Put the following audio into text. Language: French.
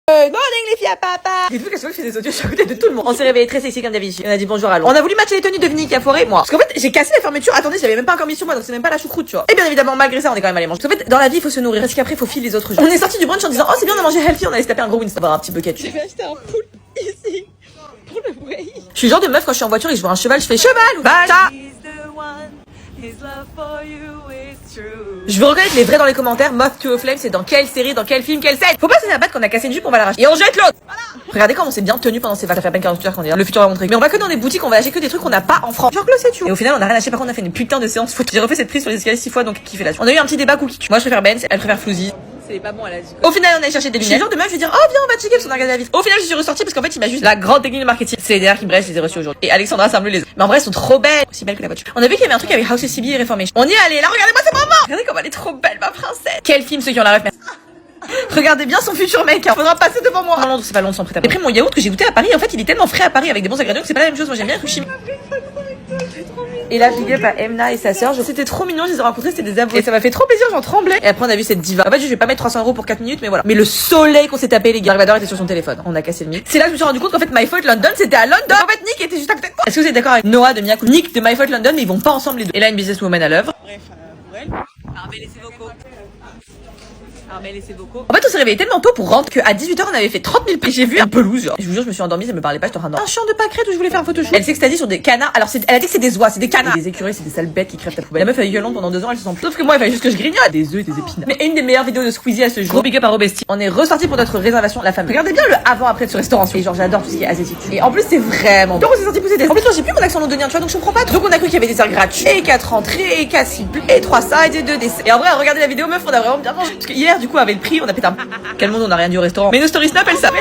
Good morning les filles à papa. Dites-vous qu'à chaque fois que je fais des audios, je suis à côté de tout le monde. On s'est réveillé très sexy comme d'habitude. On a dit bonjour à Londres. On a voulu matcher les tenues de Vinny qui a foiré, moi. Parce qu'en fait, j'ai cassé la fermeture. Attendez, j'avais même pas encore mis sur moi, donc c'est même pas la choucroute, tu vois. Et bien évidemment, malgré ça, on est quand même allé manger. Parce qu'en fait, dans la vie, il faut se nourrir. Parce qu'après, il faut filer les autres gens. On est sorti du brunch en disant, oh, c'est bien, on a mangé healthy, on allait se taper un gros Winston. Avoir un petit bucket. J'ai acheté un poule ici. Pour le way. Je suis le genre de meuf quand je suis en voiture et je vois un cheval, je fais cheval ou vache. Je veux reconnaître les vrais dans les commentaires. Moth to a Flame, c'est dans quelle série, dans quel film, quelle scène. Faut pas se battre qu'on a cassé une jupe, on va l'arracher. Et on jette l'autre. Voilà. Regardez comment on s'est bien tenu pendant ces vacances. Ça fait à peine 48 heures qu'on est là. Le futur va montrer. Mais on va que dans des boutiques, on va acheter que des trucs qu'on n'a pas en France. Genre glossé, tu vois. Et au final, on a rien acheté. Par contre, on a fait une putain de séance foot. J'ai refait cette prise sur les escaliers 6 fois, donc kiffé là. On a eu un petit débat cookie. Moi, je préfère Ben, elle préfère Floozy. C'est pas bon, elle a dit. Au final, on a cherché des lunettes. Je suis genre de meuf, je vais dire, oh, viens, on va checker parce qu'on a regardé la vie. Au final, je suis ressortie parce qu'en fait, il m'a juste la grande technique de marketing. C'est derrière qui brèche, je les ai reçus aujourd'hui. Et Alexandra Sambleu les. Mais en vrai, elles sont trop belles. Aussi belles que la voiture. On a vu qu'il y avait un truc avec House of CB et Reformation. On y est allé. Là, regardez-moi ce moment. Regardez comme elle est trop belle, ma princesse. Quel film, ceux qui ont la ref. Regardez bien son futur mec, hein. Faudra passer devant moi. Londres, c'est pas Londres sans prêt à. J'ai pris mon yaourt que j'ai goûté à Paris. En fait, il est tellement frais à Paris avec des bons ingrédients que c'est pas la même chose. Moi, j'aime bien le chimie. Et là, big up à Emna et sa sœur. C'était trop mignon, je les ai rencontrés, c'était des abonnés. Et ça m'a fait trop plaisir, j'en tremblais. Et après, on a vu cette diva. En fait, je vais pas mettre 300 € pour 4 minutes, mais voilà. Mais le soleil qu'on s'est tapé, les gars. Dark était sur son téléphone. On a cassé le mythe. C'est là que je me suis rendu compte qu'en fait, My Fault London, c'était à London. En fait, Nick était juste à côté de moi. Est-ce que vous êtes d'accord avec Noah de Miyaku? Nick de My Fault London, mais ils vont pas ensemble les deux. Et là, une businesswoman à l'œuvre. Bref, pour elle. Armel et ses vocaux. Armel et ses vocaux. En fait, on s'est réveillé tellement tôt pour rentrer qu'à 18h, on avait fait 30 000 pas. J'ai vu un pelouse, genre. Je vous jure, je me suis endormie, ça me parlait pas, j'étais en train de un champ de pâquerettes où je voulais faire un photoshoot. Elle s'extasie sur des canards. Alors, elle a dit que c'est des oies, c'est des canards. Et des écureuils, c'est des sales bêtes qui crèvent ta poubelle. La meuf a eu violente pendant 2 ans, elle se sent plus. Sauf que moi, il fallait juste que je grignote des œufs et des épinards. Mais une des meilleures vidéos de Squeezie à ce jour. Gros big up à Robesti. On est ressorti pour notre réservation, la femme. Regardez bien le avant-après de ce restaurant. Et genre, j'adore tout ce qui est asiatique. Et en plus, c'est vraiment. Donc, on s'est sorti pousser des. En plus, moi, j'ai plus mon accent londonien, tu vois, donc je comprends pas trop. Donc, on a cru qu'il y avait des airs gratuits. Et 4 entrées, et 4 cibles, et 3 sides, et 2 desserts. Et en vrai, regardez la vidéo, meuf, on a vraiment bien mangé. Parce que hier, du coup, avec le prix, on a pété un. Quel monde, on a rien dit au restaurant. Mais nos story snap, elles savent.